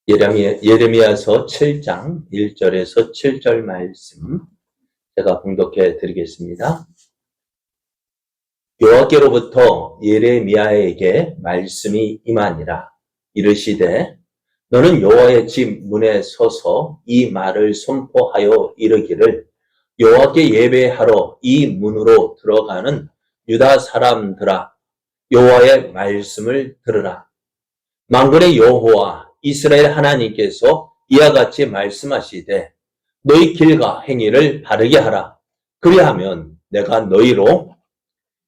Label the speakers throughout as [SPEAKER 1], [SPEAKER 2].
[SPEAKER 1] 예레미야서 7장 1절에서 7절 말씀 제가 봉독해 드리겠습니다. 여호와께로부터 예레미야에게 말씀이 임하니라. 이르시되 너는 여호와의 집 문에 서서 이 말을 선포하여 이르기를 여호와께 예배하러 이 문으로 들어가는 유다 사람들아 여호와의 말씀을 들으라. 만군의 여호와 이스라엘 하나님께서 이와 같이 말씀하시되 너희 길과 행위를 바르게 하라. 그리하면 내가 너희로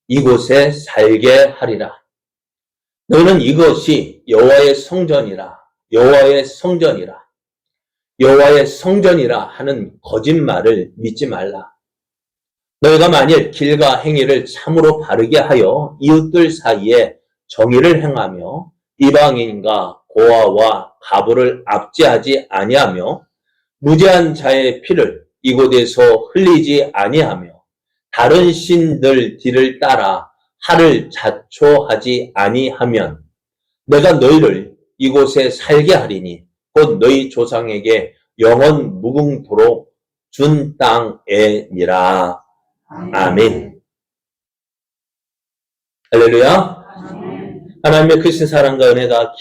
[SPEAKER 1] 이곳에 살게 하리라. 너희는 이것이 여호와의 성전이라 여호와의 성전이라 여호와의 성전이라 하는 거짓말을 믿지 말라. 너희가 만일 길과 행위를 참으로 바르게 하여 이웃들 사이에 정의를 행하며 이방인과 고아와 가부를 압제하지 아니하며 무죄한 자의 피를 이곳에서 흘리지 아니하며 다른 신들 뒤를 따라 하를 자초하지 아니하면 내가 너희를 이곳에 살게 하리니 곧 너희 조상에게 영원 무궁토록 준 땅에니라. 아멘. 할렐루야. 하나님의 크신 사랑과 은혜가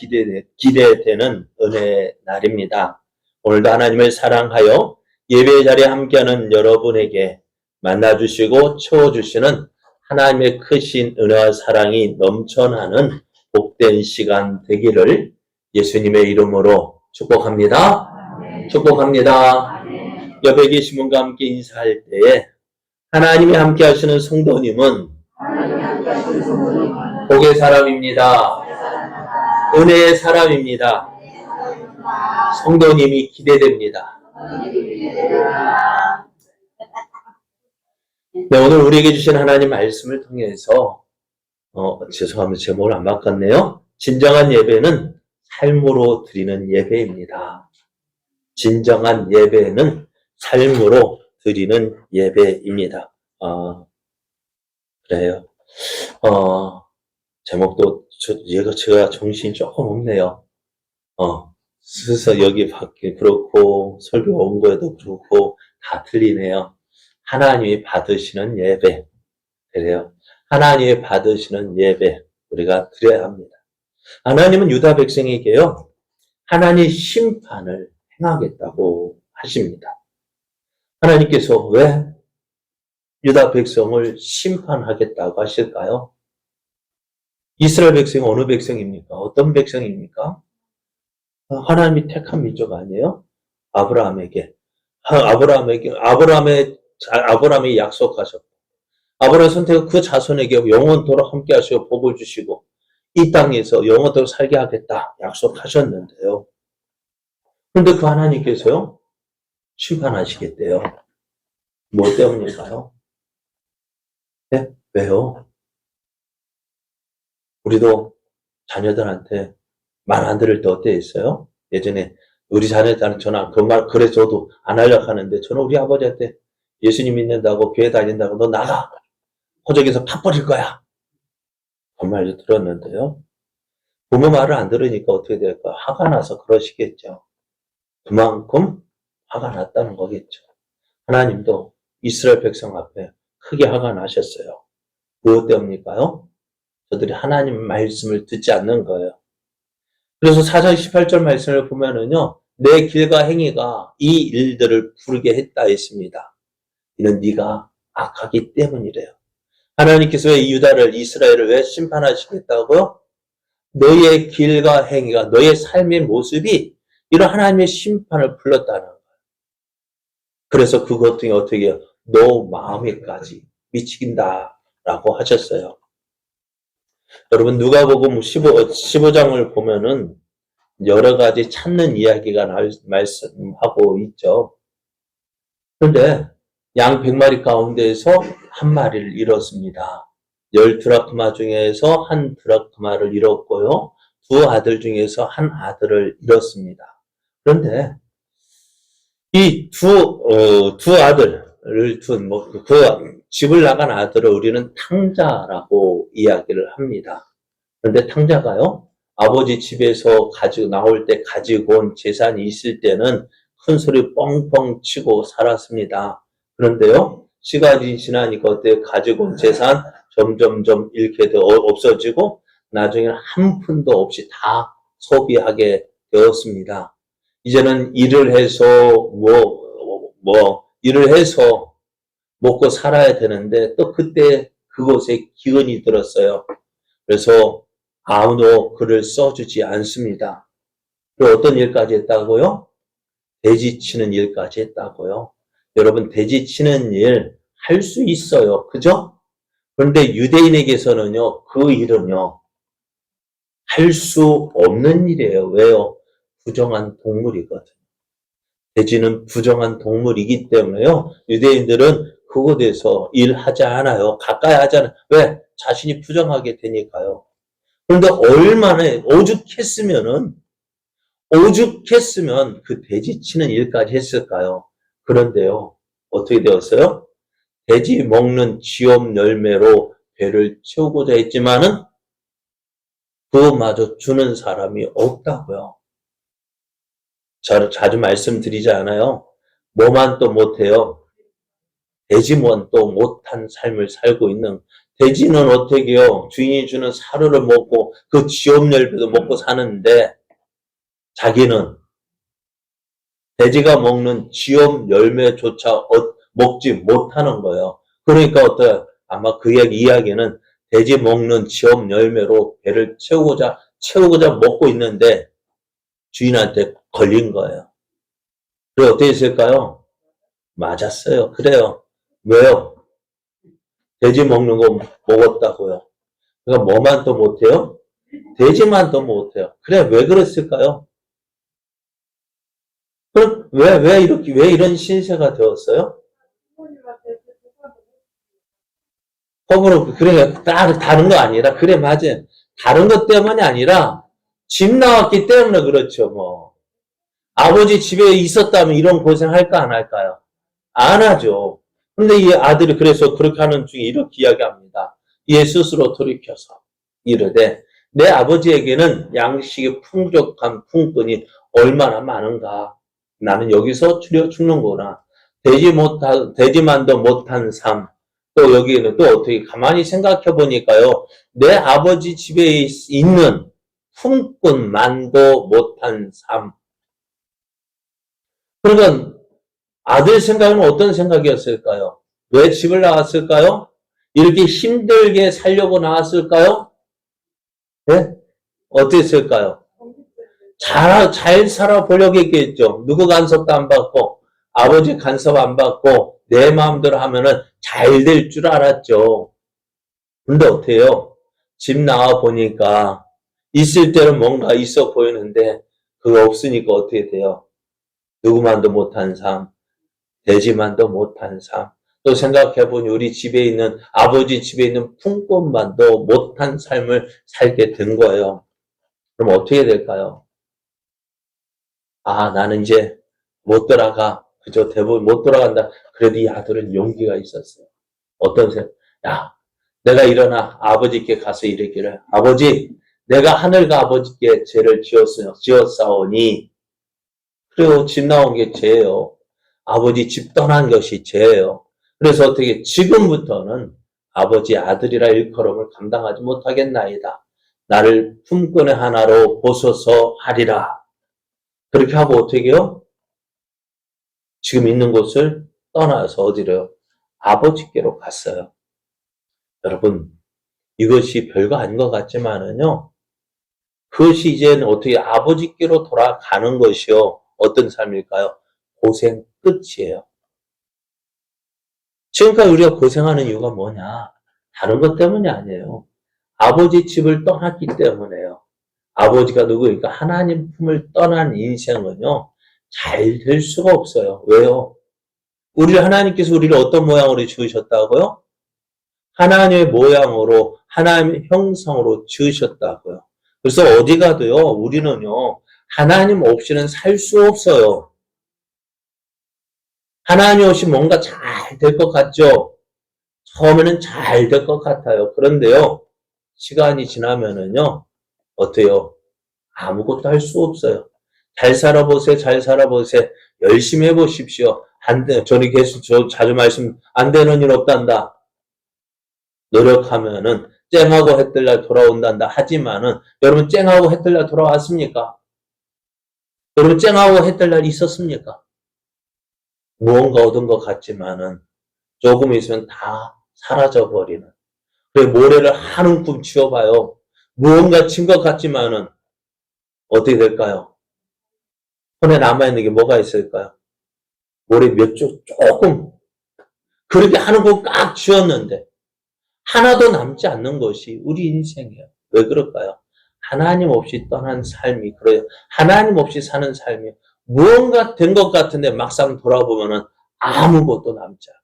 [SPEAKER 1] 기대되는 은혜의 날입니다. 오늘도 하나님을 사랑하여 예배 자리에 함께하는 여러분에게 만나주시고 채워주시는 하나님의 크신 은혜와 사랑이 넘쳐나는 복된 시간 되기를 예수님의 이름으로 축복합니다. 축복합니다. 옆에 계신 분과 함께 인사할 때에 하나님이 함께 하시는 성도님은 복의 사람입니다. 은혜의 사람입니다. 성도님이 기대됩니다. 네, 오늘 우리에게 주신 하나님 말씀을 통해서 죄송합니다. 제목을 안 바꿨네요. 진정한 예배는 삶으로 드리는 예배입니다. 진정한 예배는 삶으로 드리는 예배입니다. 그래요. 제목도 제가 정신이 조금 없네요. 스스로 여기 밖에 그렇고 설교 온 거에도 그렇고 다 틀리네요. 하나님이 받으시는 예배. 그래요. 하나님이 받으시는 예배 우리가 드려야 합니다. 하나님은 유다 백성에게요. 하나님의 심판을 행하겠다고 하십니다. 하나님께서 왜 유다 백성을 심판하겠다고 하실까요? 이스라엘 백성이 어느 백성입니까? 어떤 백성입니까? 하나님이 택한 민족 아니에요? 아브라함이 약속하셨고, 아브라함의 선택은 그 자손에게 영원토록 함께 하시고 복을 주시고, 이 땅에서 영원토록 살게 하겠다 약속하셨는데요. 그런데 그 하나님께서요, 심판하시겠대요. 뭐 때문일까요? 네? 왜요? 우리도 자녀들한테 말 안 들을 때 어때 있어요? 예전에 우리 자녀들한테 전화 그 말 그래 저도 안 하려고 하는데 저는 우리 아버지한테 예수님 믿는다고 교회 다닌다고 너 나가 호적에서 파 버릴 거야. 그 말도 들었는데요. 부모 말을 안 들으니까 어떻게 될까? 화가 나서 그러시겠죠. 그만큼 화가 났다는 거겠죠. 하나님도 이스라엘 백성 앞에 크게 화가 나셨어요. 무엇 때문일까요? 저들이 하나님 말씀을 듣지 않는 거예요. 그래서 4장 18절 말씀을 보면은요, 내 길과 행위가 이 일들을 부르게 했다 했습니다. 이는 네가 악하기 때문이래요. 하나님께서 왜 유다를, 이스라엘을 왜 심판하시겠다고요? 너의 길과 행위가, 너의 삶의 모습이 이런 하나님의 심판을 불렀다는 거예요. 그래서 그것들이 어떻게 해요? 너 마음에까지 미치긴다라고 하셨어요. 여러분 누가복음 15장을 보면은 여러 가지 참는 이야기가 말씀하고 있죠. 그런데 양 100마리 가운데에서 한 마리를 잃었습니다. 10드라크마 중에서 한 드라크마를 잃었고요. 두 아들 중에서 한 아들을 잃었습니다. 그런데 이 두 아들을 둔, 그 집을 나간 아들을 우리는 탕자라고 이야기를 합니다. 그런데 탕자가요, 아버지 집에서 나올 때 가지고 온 재산이 있을 때는 큰 소리 뻥뻥 치고 살았습니다. 그런데요, 시간이 지나니까 어때? 가지고 온 재산 점점점 잃게 없어지고 나중에는 한 푼도 없이 다 소비하게 되었습니다. 이제는 일을 해서 일을 해서 먹고 살아야 되는데 또 그때 그곳에 기운이 들었어요. 그래서 아무도 글을 써주지 않습니다. 또 어떤 일까지 했다고요? 돼지 치는 일까지 했다고요. 여러분, 돼지 치는 일 할 수 있어요. 그죠? 그런데 유대인에게서는요, 그 일은요, 할 수 없는 일이에요. 왜요? 부정한 동물이거든요. 돼지는 부정한 동물이기 때문에요. 유대인들은 그곳에서 일하지 않아요. 가까이 하잖아요. 왜? 자신이 부정하게 되니까요. 그런데 얼마나 오죽했으면 그 돼지 치는 일까지 했을까요? 그런데요. 어떻게 되었어요? 돼지 먹는 지엄 열매로 배를 채우고자 했지만은 그것마저 주는 사람이 없다고요. 자주 말씀드리지 않아요? 뭐만 또 못해요? 돼지만 또 못한 삶을 살고 있는 돼지는 어떻게 해요? 주인이 주는 사료를 먹고 그 지엄 열매도 먹고 사는데 자기는 돼지가 먹는 지엄 열매조차 먹지 못하는 거예요. 그러니까 아마 그 이야기는 돼지 먹는 지엄 열매로 배를 채우고자 먹고 있는데 주인한테 걸린 거예요. 그래 어떻게 했을까요? 맞았어요. 그래요. 왜요? 돼지 먹는 거 먹었다고요. 그러니까 뭐만 더 못해요? 돼지만 더 못해요. 그래 왜 그랬을까요? 그럼 왜 이런 신세가 되었어요? 법으로, 그래, 다른 거 아니라, 그래, 맞아요. 다른 것 때문이 아니라, 집 나왔기 때문에 그렇죠, 뭐. 아버지 집에 있었다면 이런 고생 할까, 안 할까요? 안 하죠. 근데 이 아들이 그래서 그렇게 하는 중에 이렇게 이야기합니다. 얘 스스로 돌이켜서 이르되, 내 아버지에게는 양식이 풍족한 품꾼이 얼마나 많은가. 나는 여기서 죽는구나. 돼지만도 못한 삶. 또 여기에는 또 어떻게 가만히 생각해 보니까요. 내 아버지 집에 있는 품꾼만도 못한 삶. 그러니까 아들 생각은 어떤 생각이었을까요? 왜 집을 나왔을까요? 이렇게 힘들게 살려고 나왔을까요? 네? 어땠을까요? 잘 살아보려고 했겠죠. 누구 간섭도 안 받고, 아버지 간섭 안 받고, 내 마음대로 하면은 잘 될 줄 알았죠. 근데 어때요? 집 나와 보니까, 있을 때는 뭔가 있어 보이는데, 그거 없으니까 어떻게 돼요? 누구만도 못한 삶, 돼지만도 못한 삶. 또 생각해보니 우리 집에 있는, 아버지 집에 있는 품꾼만도 못한 삶을 살게 된 거예요. 그럼 어떻게 될까요? 아, 나는 이제 못 돌아가. 그저 대부분 못 돌아간다. 그래도 이 아들은 용기가 있었어요. 어떤 생각? 야, 내가 일어나 아버지께 가서 이르기를, 아버지, 내가 하늘과 아버지께 죄를 지었사오니, 그래요. 집 나온 게 죄예요. 아버지 집 떠난 것이 죄예요. 그래서 어떻게 지금부터는 아버지 아들이라 일컬음을 감당하지 못하겠나이다. 나를 품꾼의 하나로 보소서 하리라. 그렇게 하고 어떻게 해요? 지금 있는 곳을 떠나서 어디로요? 아버지께로 갔어요. 여러분, 이것이 별거 아닌 것 같지만은요, 그것이 이제는 어떻게 아버지께로 돌아가는 것이요. 어떤 삶일까요? 고생 끝이에요. 지금까지 우리가 고생하는 이유가 뭐냐? 다른 것 때문이 아니에요. 아버지 집을 떠났기 때문에요. 아버지가 누구니까 하나님 품을 떠난 인생은요, 잘 될 수가 없어요. 왜요? 하나님께서 우리를 어떤 모양으로 지으셨다고요? 하나님의 모양으로, 하나님의 형상으로 지으셨다고요. 그래서 어디 가도요, 우리는요, 하나님 없이는 살 수 없어요. 하나님 없이 뭔가 잘 될 것 같죠? 처음에는 잘 될 것 같아요. 그런데요, 시간이 지나면은요, 어때요? 아무것도 할 수 없어요. 잘 살아보세요. 잘 살아보세요. 열심히 해보십시오. 안 돼. 저는 계속 자주 말씀, 안 되는 일 없단다. 노력하면은 쨍하고 해뜰날 돌아온단다. 하지만은 여러분 쨍하고 해뜰날 돌아왔습니까? 여러분 쨍하고 해뜰날 있었습니까? 무언가 얻은 것 같지만은 조금 있으면 다 사라져버리는. 그래 모래를 한 움큼 치워봐요. 무언가 친 것 같지만은 어떻게 될까요? 손에 남아있는 게 뭐가 있을까요? 모래 몇 쪽 조금 그렇게 한 움큼 꽉 쥐었는데 하나도 남지 않는 것이 우리 인생이에요. 왜 그럴까요? 하나님 없이 떠난 삶이 그래요. 하나님 없이 사는 삶이 무언가 된 것 같은데 막상 돌아보면은 아무것도 남지 않아요.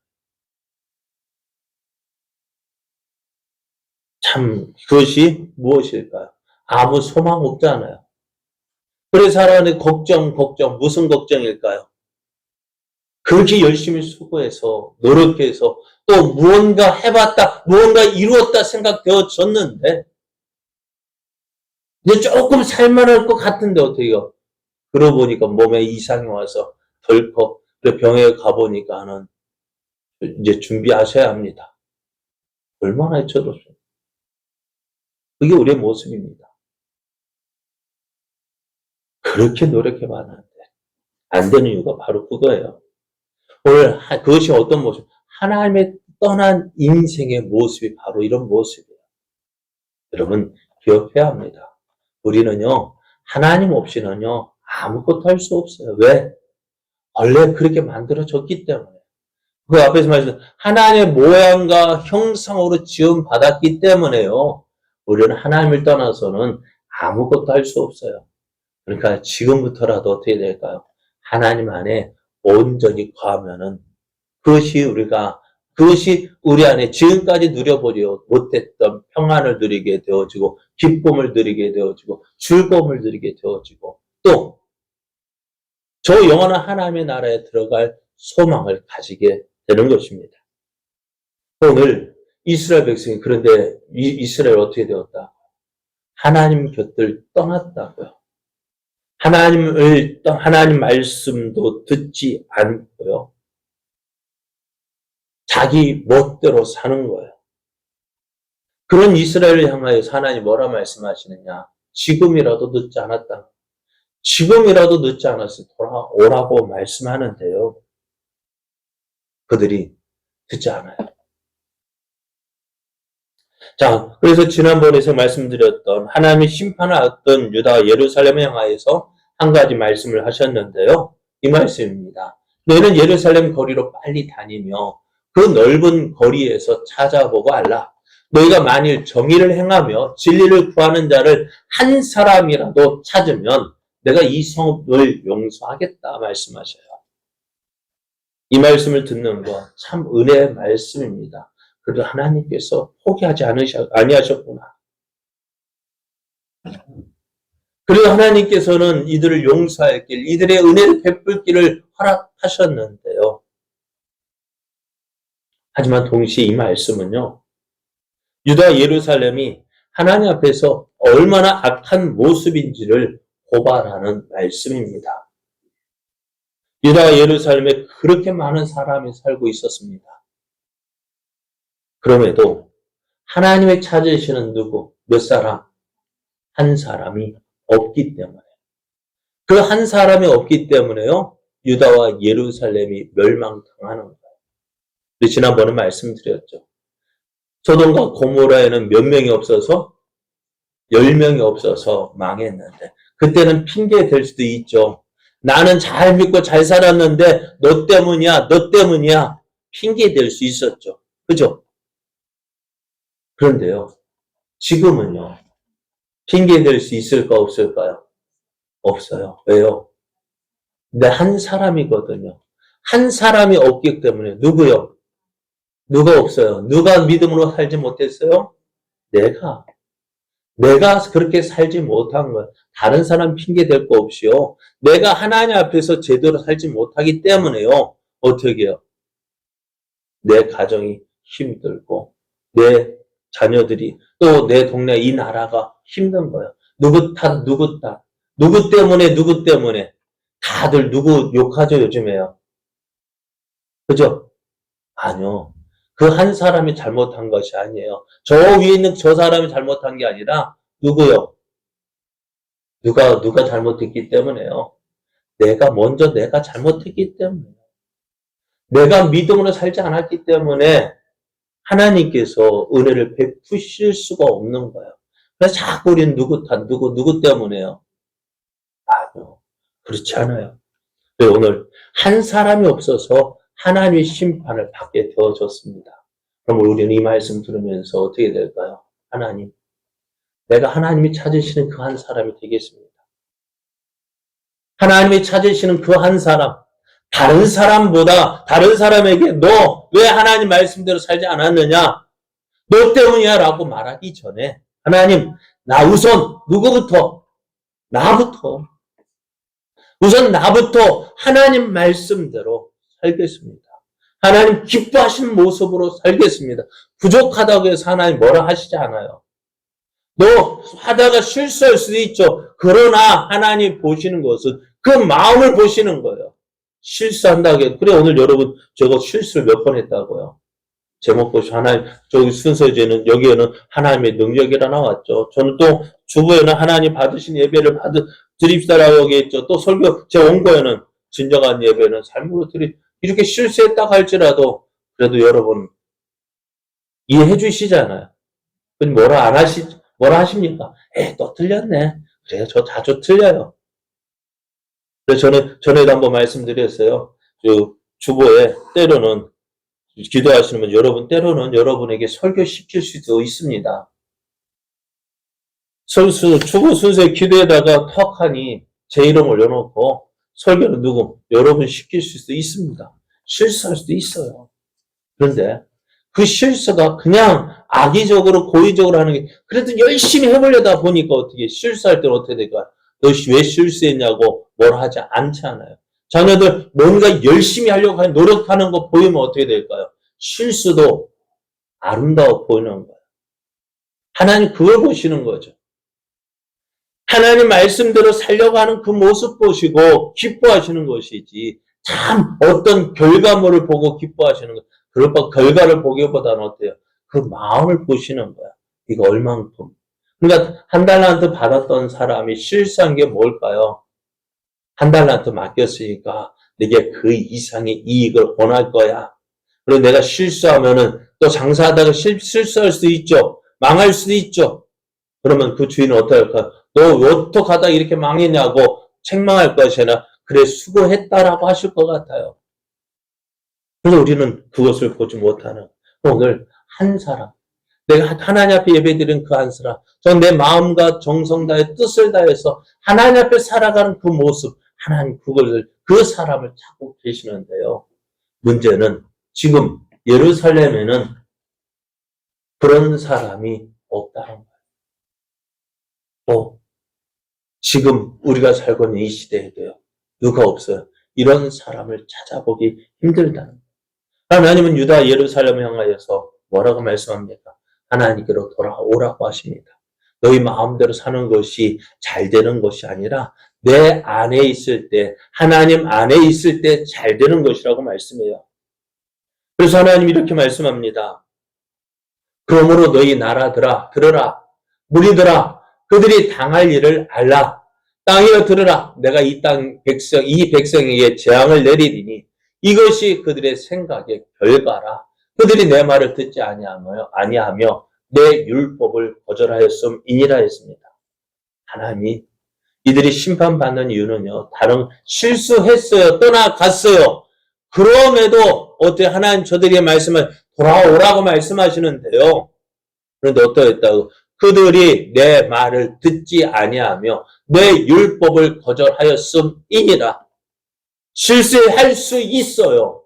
[SPEAKER 1] 참 그것이 무엇일까요? 아무 소망 없잖아요. 그래서 사람이 걱정 무슨 걱정일까요? 그렇게 열심히 수고해서 노력해서 또 무언가 해봤다 무언가 이루었다 생각되어졌는데 이제 조금 살만할 것 같은데 어떡해요? 그러고 보니까 몸에 이상이 와서 덜컥 병원에 가보니까는 이제 준비하셔야 합니다. 얼마나 해쳐졌어요. 그게 우리의 모습입니다. 그렇게 노력해봤는데 안 되는 이유가 바로 그거예요. 오늘 그것이 어떤 모습? 하나님의 떠난 인생의 모습이 바로 이런 모습이에요. 여러분 기억해야 합니다. 우리는요 하나님 없이는요 아무것도 할 수 없어요. 왜? 원래 그렇게 만들어졌기 때문에. 그 앞에서 말씀 하나님의 모양과 형상으로 지음받았기 때문에요. 우리는 하나님을 떠나서는 아무것도 할 수 없어요. 그러니까 지금부터라도 어떻게 될까요? 하나님 안에 온전히 거하면은 그것이 우리 안에 지금까지 누려보지 못했던 평안을 누리게 되어지고 기쁨을 누리게 되어지고 즐거움을 누리게 되어지고 또 저 영원한 하나님의 나라에 들어갈 소망을 가지게 되는 것입니다. 오늘 이스라엘 백성이 그런데 이스라엘 어떻게 되었다? 하나님 곁을 떠났다고요. 하나님 말씀도 듣지 않고요. 자기 멋대로 사는 거예요. 그런 이스라엘을 향하여서 하나님 뭐라 말씀하시느냐? 지금이라도 늦지 않았다. 지금이라도 늦지 않았을 때 돌아오라고 말씀하는데요. 그들이 듣지 않아요. 자, 그래서 지난번에 제가 말씀드렸던 하나님의 심판을 받던 유다 예루살렘을 향하여서 한 가지 말씀을 하셨는데요. 이 말씀입니다. 너희는 예루살렘 거리로 빨리 다니며 그 넓은 거리에서 찾아보고 알라. 너희가 만일 정의를 행하며 진리를 구하는 자를 한 사람이라도 찾으면 내가 이 성읍을 용서하겠다 말씀하셔요. 이 말씀을 듣는 거 참 은혜의 말씀입니다. 그래도 하나님께서 포기하지 아니하셨구나. 그리고 하나님께서는 이들을 용서할 길, 이들의 은혜를 베풀 길을 허락하셨는데요. 하지만 동시에 이 말씀은요. 유다 예루살렘이 하나님 앞에서 얼마나 악한 모습인지를 고발하는 말씀입니다. 유다 예루살렘에 그렇게 많은 사람이 살고 있었습니다. 그럼에도 하나님의 찾으시는 누구, 몇 사람, 한 사람이 없기 때문에 그 한 사람이 없기 때문에요. 유다와 예루살렘이 멸망당하는 거예요. 지난번에 말씀드렸죠. 소돔과 고모라에는 몇 명이 없어서 10명이 없어서 망했는데 그때는 핑계 될 수도 있죠. 나는 잘 믿고 잘 살았는데 너 때문이야 핑계 될 수 있었죠. 그죠? 그런데요. 지금은요. 핑계 될 수 있을까 없을까요? 없어요. 왜요? 근데 한 사람이거든요. 한 사람이 없기 때문에 누구요? 누가 없어요? 누가 믿음으로 살지 못했어요? 내가 그렇게 살지 못한 거예요. 다른 사람 핑계 댈 거 없이요. 내가 하나님 앞에서 제대로 살지 못하기 때문에요. 어떻게 해요? 내 가정이 힘들고 내 자녀들이 또 내 동네 이 나라가 힘든 거예요. 누구 탓, 누구 탓. 누구 때문에, 누구 때문에. 다들 누구 욕하죠, 요즘에요. 그죠? 아니요. 그 한 사람이 잘못한 것이 아니에요. 저 위에 있는 저 사람이 잘못한 게 아니라, 누구요? 누가 잘못했기 때문에요. 내가 잘못했기 때문에. 내가 믿음으로 살지 않았기 때문에 하나님께서 은혜를 베푸실 수가 없는 거예요. 그래서 자꾸 우리는 누구 때문에요? 아니요. 그렇지 않아요. 오늘 한 사람이 없어서 하나님의 심판을 받게 되어졌습니다. 그럼 우리는 이 말씀 들으면서 어떻게 될까요? 하나님, 내가 하나님이 찾으시는 그 한 사람이 되겠습니다. 하나님이 찾으시는 그 한 사람, 다른 사람에게 너 왜 하나님 말씀대로 살지 않았느냐? 너 때문이야 라고 말하기 전에 하나님, 나 우선 누구부터? 나부터. 우선 나부터 하나님 말씀대로 살겠습니다. 하나님 기뻐하시는 모습으로 살겠습니다. 부족하다고 해서 하나님 뭐라 하시지 않아요. 너 하다가 실수할 수도 있죠. 그러나 하나님 보시는 것은 그 마음을 보시는 거예요. 실수한다고 해서. 그래 오늘 여러분 저거 실수를 몇 번 했다고요. 제목 보시고 하나님 저기 순서에는 여기에는 하나님의 능력이라 나왔죠. 저는 또 주보에는 하나님 받으신 예배를 드립시다라고 여기 있죠. 또 설교 제 원고에는 진정한 예배는 삶으로 이렇게 실수했다 할지라도 그래도 여러분 이해해 주시잖아요. 그럼 뭐라 하십니까? 또 틀렸네. 그래요. 저 자주 틀려요. 그래서 전에도 한번 말씀드렸어요. 주보에 때로는 기도하시는 분 여러분 때로는 여러분에게 설교시킬 수도 있습니다. 주보 순서에 기도에다가 턱하니 제 이름 올려놓고 설교는 여러분 시킬 수도 있습니다. 실수할 수도 있어요. 그런데 그 실수가 그냥 악의적으로 고의적으로 하는 게 그래도 열심히 해보려다 보니까 어떻게 실수할 때는 어떻게 될까? 너 왜 실수했냐고 뭐라 하지 않지 않아요. 자녀들 뭔가 열심히 하려고 노력하는 거 보이면 어떻게 될까요? 실수도 아름다워 보이는 거예요. 하나님 그걸 보시는 거죠. 하나님 말씀대로 살려고 하는 그 모습 보시고 기뻐하시는 것이지 참 어떤 결과물을 보고 기뻐하시는 것 그럴 바 결과를 보기보다는 어때요? 그 마음을 보시는 거야. 이거 얼만큼. 그러니까 한 달란트 받았던 사람이 실수한 게 뭘까요? 한 달란트 맡겼으니까 내게 그 이상의 이익을 원할 거야. 그리고 내가 실수하면은 또 장사하다가 실수할 수도 있죠. 망할 수도 있죠. 그러면 그 주인은 어떻게 할까요? 너 어떻게 하다 이렇게 망했냐고 책망할 것이 아니라 그래 수고했다라고 하실 것 같아요. 그래서 우리는 그것을 보지 못하는 오늘 한 사람 내가 하나님 앞에 예배드린 그 한 사람 전 내 마음과 정성 다해 뜻을 다해서 하나님 앞에 살아가는 그 모습 하나님 그 사람을 찾고 계시는데요. 문제는 지금 예루살렘에는 그런 사람이 없다는 거예요. 지금 우리가 살고 있는 이 시대에도요. 누가 없어요. 이런 사람을 찾아보기 힘들다는 거예요. 하나님은 유다 예루살렘을 향하여서 뭐라고 말씀합니까? 하나님께로 돌아오라고 하십니다. 너희 마음대로 사는 것이 잘 되는 것이 아니라 내 안에 있을 때 하나님 안에 있을 때 잘 되는 것이라고 말씀해요. 그래서 하나님이 이렇게 말씀합니다. 그러므로 너희 나라들아 들으라 무리들아 그들이 당할 일을 알라 땅이여 들으라 내가 이 백성에게 재앙을 내리리니 이것이 그들의 생각의 결과라 그들이 내 말을 듣지 아니하며 내 율법을 거절하였음이니라 했습니다. 하나님이 이들이 심판받는 이유는요. 다른 실수했어요. 떠나갔어요. 그럼에도 어떻게 하나님 저들에게 돌아오라고 말씀하시는데요. 그런데 어떠했다고? 그들이 내 말을 듣지 아니하며 내 율법을 거절하였음이니라. 실수할 수 있어요.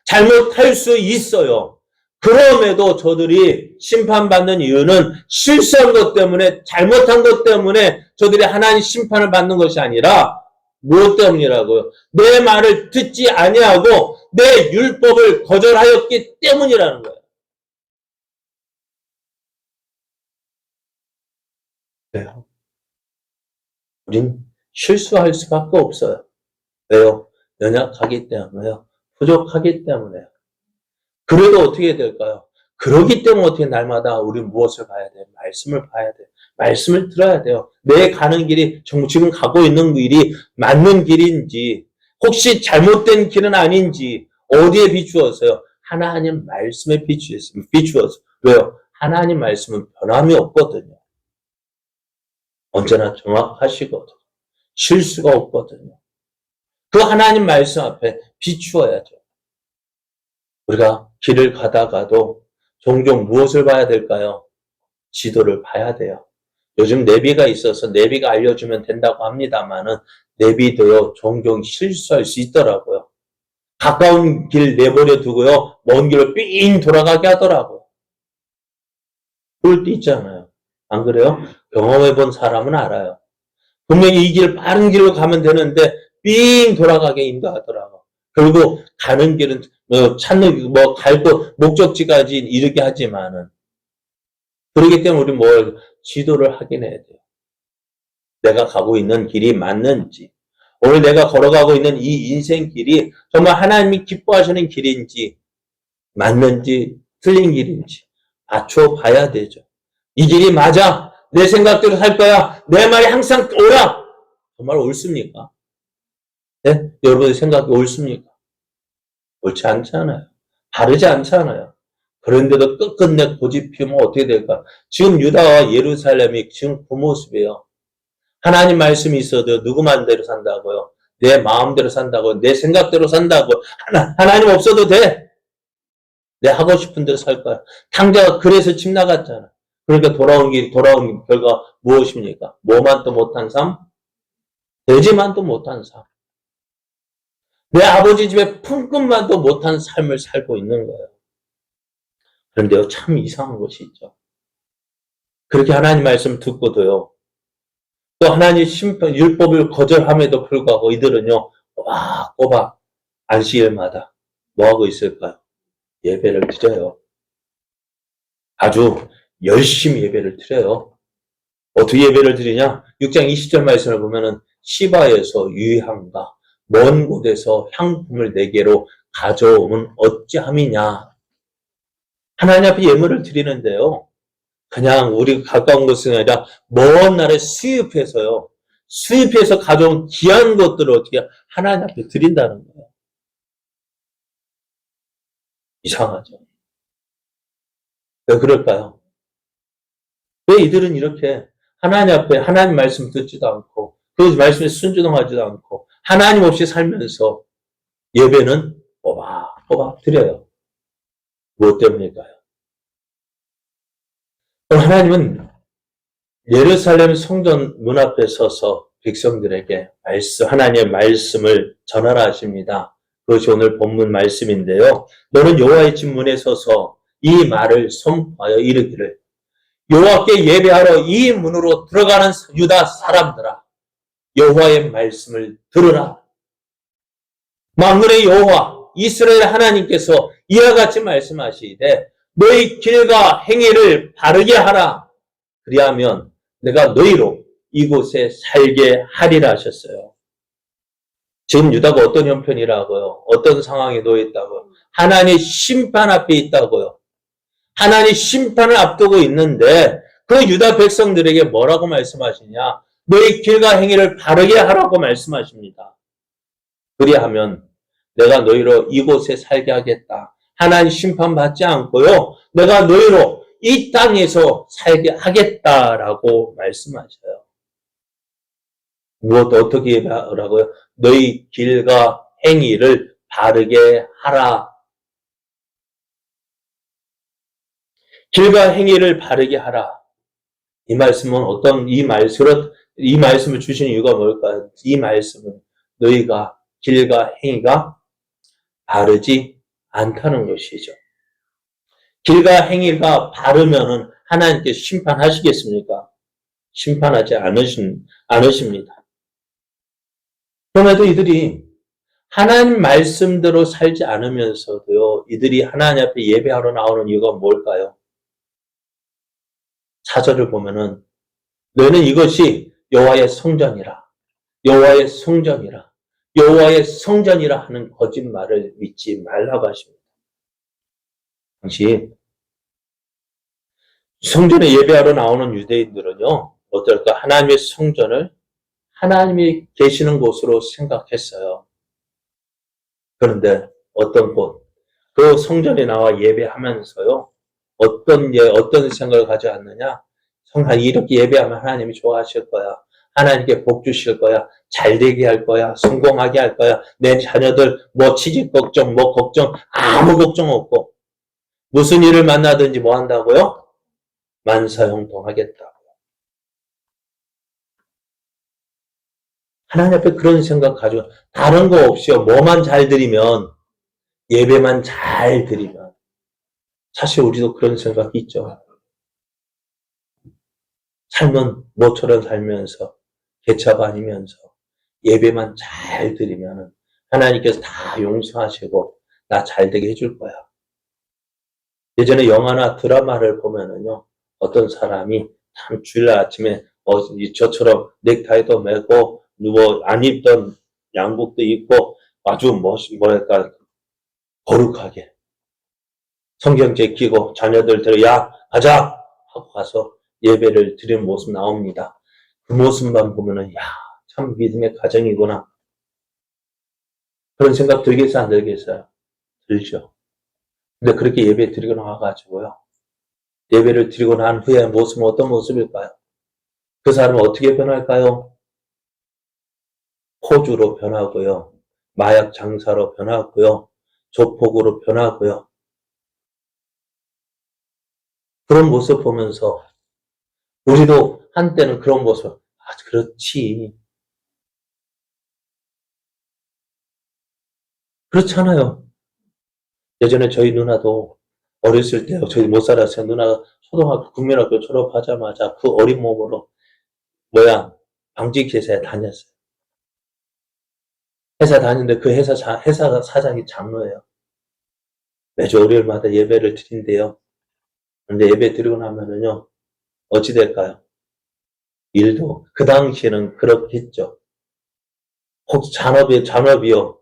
[SPEAKER 1] 잘못할 수 있어요. 그럼에도 저들이 심판받는 이유는 실수한 것 때문에 잘못한 것 때문에 저들이 하나님 심판을 받는 것이 아니라 무엇 때문이라고요? 내 말을 듣지 아니하고 내 율법을 거절하였기 때문이라는 거예요. 네. 우린 실수할 수밖에 없어요. 왜요? 연약하기 때문에요. 부족하기 때문에요. 그래도 어떻게 될까요? 그러기 때문에 어떻게 날마다 우리는 무엇을 봐야 돼요? 말씀을 봐야 돼요. 말씀을 들어야 돼요. 내 가는 길이 지금 가고 있는 길이 맞는 길인지 혹시 잘못된 길은 아닌지 어디에 비추어서요? 하나님 말씀에 비추어서. 왜요? 하나님 말씀은 변함이 없거든요. 언제나 정확하시거든요. 실수가 없거든요. 그 하나님 말씀 앞에 비추어야죠. 우리가 길을 가다가도 종종 무엇을 봐야 될까요? 지도를 봐야 돼요. 요즘 내비가 있어서 내비가 알려주면 된다고 합니다만은 내비도요 종종 실수할 수 있더라고요. 가까운 길 내버려 두고요 먼 길을 삥 돌아가게 하더라고요. 그럴 때 있잖아요. 안 그래요? 경험해본 사람은 알아요. 분명히 이 길 빠른 길로 가면 되는데 삥 돌아가게 인도하더라고요. 그리고 가는 길은 찾는 갈 곳 목적지까지 이르게 하지만은 그렇기 때문에 우리 지도를 확인해야 돼요. 내가 가고 있는 길이 맞는지, 오늘 내가 걸어가고 있는 이 인생 길이 정말 하나님이 기뻐하시는 길인지, 맞는지, 틀린 길인지 맞춰봐야 되죠. 이 길이 맞아. 내 생각대로 살 거야. 내 말이 항상 옳아. 정말 옳습니까? 네? 여러분의 생각이 옳습니까? 옳지 않잖아요. 바르지 않잖아요. 그런데도 끝끝내 고집 피우면 어떻게 될까? 지금 유다와 예루살렘이 지금 그 모습이에요. 하나님 말씀이 있어도 누구 마음대로 산다고요? 내 마음대로 산다고요? 내 생각대로 산다고요? 하나님 없어도 돼. 내 하고 싶은 대로 살 거야. 탕자가 그래서 집 나갔잖아. 그러니까 돌아온 결과 무엇입니까? 뭐만도 못한 삶? 돼지만도 못한 삶. 내 아버지 집에 품끝만도 못한 삶을 살고 있는 거예요. 그런데요, 참 이상한 것이 있죠. 그렇게 하나님 말씀 듣고도요, 또 하나님 율법을 거절함에도 불구하고 이들은요, 꼬박 안식일마다 뭐하고 있을까요? 예배를 드려요. 아주 열심히 예배를 드려요. 어떻게 예배를 드리냐? 6장 20절 말씀을 보면은 시바에서 유향과 먼 곳에서 향품을 내게로 가져오면 어찌함이냐. 하나님 앞에 예물을 드리는데요. 그냥 우리 가까운 곳이 아니라 먼 나라에 수입해서 가져온 귀한 것들을 어떻게 하나님 앞에 드린다는 거예요. 이상하죠. 왜 그럴까요? 왜 이들은 이렇게 하나님 앞에 하나님 말씀 듣지도 않고 그 말씀에 순종하지도 않고 하나님 없이 살면서 예배는 꼬박꼬박 드려요. 무엇 때문일까요? 하나님은 예루살렘 성전 문 앞에 서서 백성들에게 하나님의 말씀을 전하라 하십니다. 그것이 오늘 본문 말씀인데요. 너는 여호와의 집 문에 서서 이 말을 선포하여 이르기를 여호와께 예배하러 이 문으로 들어가는 유다 사람들아 여호와의 말씀을 들으라. 만군의 여호와 이스라엘 하나님께서 이와 같이 말씀하시되 너희 길과 행위를 바르게 하라. 그리하면 내가 너희로 이곳에 살게 하리라 하셨어요. 지금 유다가 어떤 형편이라고요? 어떤 상황에 놓여 있다고요? 하나님의 심판 앞에 있다고요. 하나님의 심판을 앞두고 있는데 그 유다 백성들에게 뭐라고 말씀하시냐? 너희 길과 행위를 바르게 하라고 말씀하십니다. 그리하면 내가 너희로 이곳에 살게 하겠다. 하나님 심판받지 않고요. 내가 너희로 이 땅에서 살게 하겠다라고 말씀하셔요. 어떻게 하라고요? 너희 길과 행위를 바르게 하라. 길과 행위를 바르게 하라. 이 말씀은 이 말씀을 주신 이유가 뭘까요? 이 말씀은 너희가 길과 행위가 바르지 않다는 것이죠. 길과 행위가 바르면은 하나님께서 심판하시겠습니까? 심판하지 않으십니다. 그럼에도 이들이 하나님 말씀대로 살지 않으면서도요, 이들이 하나님 앞에 예배하러 나오는 이유가 뭘까요? 4절을 보면은 너희는 이것이 여호와의 성전이라, 여호와의 성전이라, 여호와의 성전이라 하는 거짓말을 믿지 말라고 하십니다. 당시 성전에 예배하러 나오는 유대인들은요, 어떨까? 하나님의 성전을 하나님이 계시는 곳으로 생각했어요. 그런데 어떤 곳, 그 성전에 나와 예배하면서요, 어떤 생각을 가져왔느냐? 이렇게 예배하면 하나님이 좋아하실 거야. 하나님께 복 주실 거야. 잘 되게 할 거야. 성공하게 할 거야. 내 자녀들 취직 걱정, 걱정, 아무 걱정 없고. 무슨 일을 만나든지 뭐 한다고요? 만사형통하겠다. 하나님 앞에 그런 생각 가지고 다른 거 없이요. 뭐만 잘 드리면, 예배만 잘 드리면, 사실 우리도 그런 생각이 있죠. 삶은 모처럼 살면서 개차 다니면서 예배만 잘 드리면 하나님께서 다 용서하시고 나 잘 되게 해줄 거야. 예전에 영화나 드라마를 보면은요, 어떤 사람이 참 주일날 아침에 저처럼 넥타이도 매고 안 입던 양복도 입고 아주 뭐랄까 거룩하게 성경책 끼고 자녀들 데려 야 가자 하고 가서 예배를 드리는 모습 나옵니다. 그 모습만 보면은 참 믿음의 가정이구나. 그런 생각 들겠어요, 안 들겠어요? 들죠. 근데 그렇게 예배 드리고 나와가지고요. 예배를 드리고 난 후에 모습은 어떤 모습일까요? 그 사람은 어떻게 변할까요? 포주로 변하고요. 마약 장사로 변하고요. 조폭으로 변하고요. 그런 모습 보면서 우리도 한때는 그런 모습, 그렇지. 그렇잖아요. 예전에 저희 누나도 어렸을 때 저희 못 살았어요. 누나가 초등학교, 국민학교 졸업하자마자 그 어린 몸으로 방직회사에 다녔어요. 회사 다니는데 그 회사 사장이 장로예요. 매주 월요일마다 예배를 드린대요. 근데 예배 드리고 나면은요, 어찌 될까요? 일도 그 당시에는 그렇겠죠. 혹 잔업이요.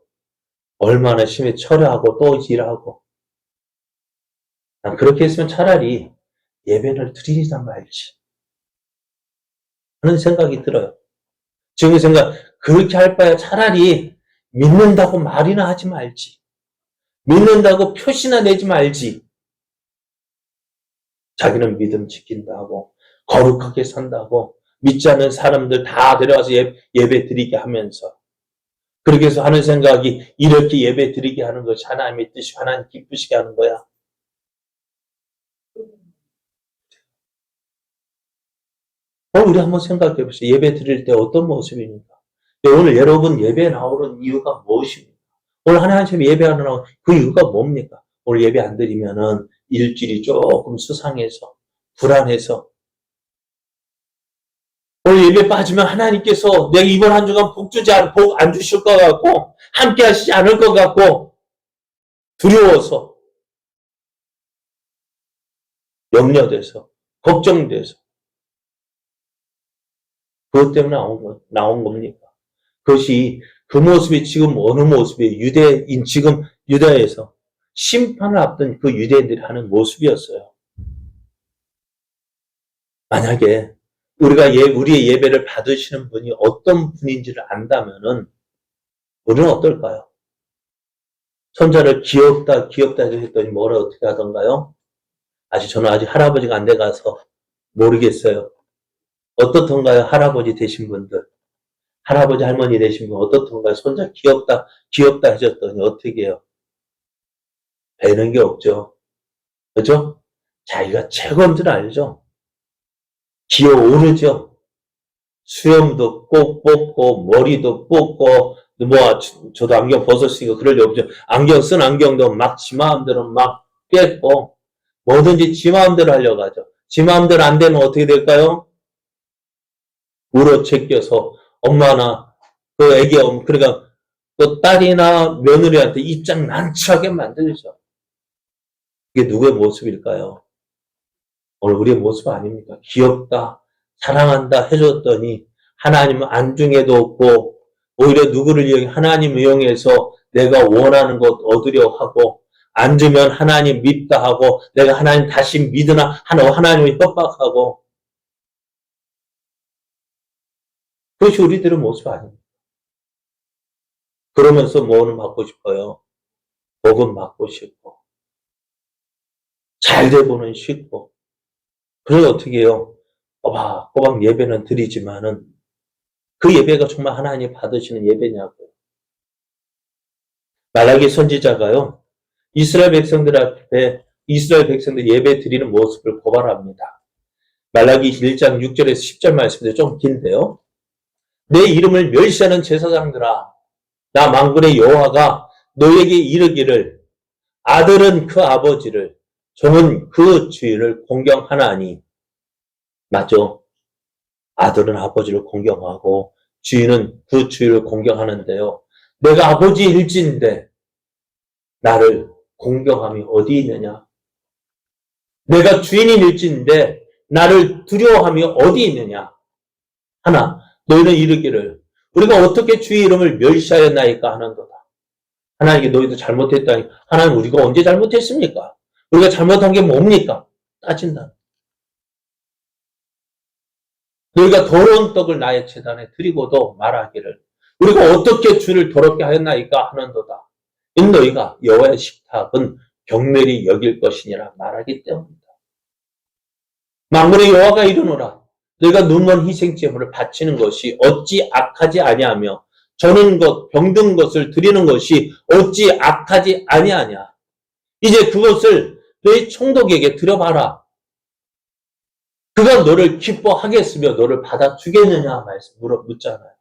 [SPEAKER 1] 얼마나 열심히 철회하고 또 일하고. 그렇게 했으면 차라리 예배를 드리자 말지 하는 생각이 들어요. 지금 생각, 그렇게 할 바에 차라리 믿는다고 말이나 하지 말지. 믿는다고 표시나 내지 말지. 자기는 믿음 지킨다고, 거룩하게 산다고, 믿지 않는 사람들 다 데려와서 예배 드리게 하면서, 그렇게 해서 하는 생각이 이렇게 예배 드리게 하는 것이 하나님의 뜻이 하나님 기쁘시게 하는 거야. 우리 한번 생각해 보세요. 예배 드릴 때 어떤 모습입니까? 오늘 여러분 예배 나오는 이유가 무엇입니까? 오늘 하나님 예배하는 그 이유가 뭡니까? 오늘 예배 안 드리면은 일주일이 조금 수상해서, 불안해서, 오늘 예배 빠지면 하나님께서 내가 이번 한 주간 복 안 주실 것 같고, 함께 하시지 않을 것 같고, 두려워서, 염려돼서, 걱정돼서, 그것 때문에 나온 겁니까? 그것이 그 모습이 지금 어느 모습이에요? 지금 유다에서 심판을 앞둔 그 유대인들이 하는 모습이었어요. 만약에 우리의 예배를 받으시는 분이 어떤 분인지를 안다면은 우리는 어떨까요? 손자를 귀엽다 했더니 뭐라 어떻게 하던가요? 저는 아직 할아버지가 안 돼가서 모르겠어요. 어떻던가요? 할아버지 되신 분들. 할아버지 할머니 되신 분 어떻던가요? 손자 귀엽다 해줬더니 어떻게 해요? 배는 게 없죠. 그죠? 자기가 최고인 줄 알죠? 기어오르죠? 수염도 꼭 뽑고, 머리도 뽑고, 저도 안경 벗었으니까 그럴 리 없죠. 쓴 안경도 막 지 마음대로 막 꿰고, 뭐든지 지 마음대로 하려고 하죠. 지 마음대로 안 되면 어떻게 될까요? 울어 제껴서 엄마나 그러니까 그 딸이나 며느리한테 입장 난처하게 만들죠. 이게 누구의 모습일까요? 오늘 우리의 모습 아닙니까? 귀엽다, 사랑한다 해줬더니 하나님은 안중에도 없고 오히려 누구를 이용해 하나님 이용해서 내가 원하는 것 얻으려 하고 앉으면 하나님 밉다 하고 내가 하나님 다시 믿으나 하나님을 협박하고 그것이 우리들의 모습 아닙니까? 그러면서 뭐는 받고 싶어요? 복은 받고 싶고 잘 되고는 싶고 그래서 어떻게 해요? 꼬박꼬박 예배는 드리지만은 그 예배가 정말 하나님 받으시는 예배냐고요. 말라기 선지자가요. 이스라엘 백성들 앞에 이스라엘 백성들 예배 드리는 모습을 고발합니다. 말라기 1장 6절에서 10절 말씀인데 좀 긴데요. 내 이름을 멸시하는 제사장들아 나 만군의 여호와가 너에게 이르기를 아들은 그 아버지를 종은 그 주인을 공경하나니 맞죠? 아들은 아버지를 공경하고 주인은 그 주인을 공경하는데요. 내가 아버지일진데 나를 공경함이 어디 있느냐? 내가 주인일진데 나를 두려워함이 어디 있느냐? 하나, 너희는 이르기를 우리가 어떻게 주의 이름을 멸시하였나이까 하는도다. 하나님께 너희도 잘못했다니 하나님 우리가 언제 잘못했습니까? 우리가 잘못한 게 뭡니까? 따진다. 너희가 더러운 떡을 나의 제단에 드리고도 말하기를 우리가 어떻게 주를 더럽게 하였나이까 하는도다. 이 너희가 여호와의 식탁은 경멸히 여길 것이니라 말하기 때문이다. 만군의 여호와가 이르노라 너희가 눈먼 희생제물을 바치는 것이 어찌 악하지 아니하며 저는 것 병든 것을 드리는 것이 어찌 악하지 아니하냐. 이제 그것을 너희 총독에게 드려봐라. 그가 너를 기뻐하겠으며 너를 받아주겠느냐 말씀 묻잖아요.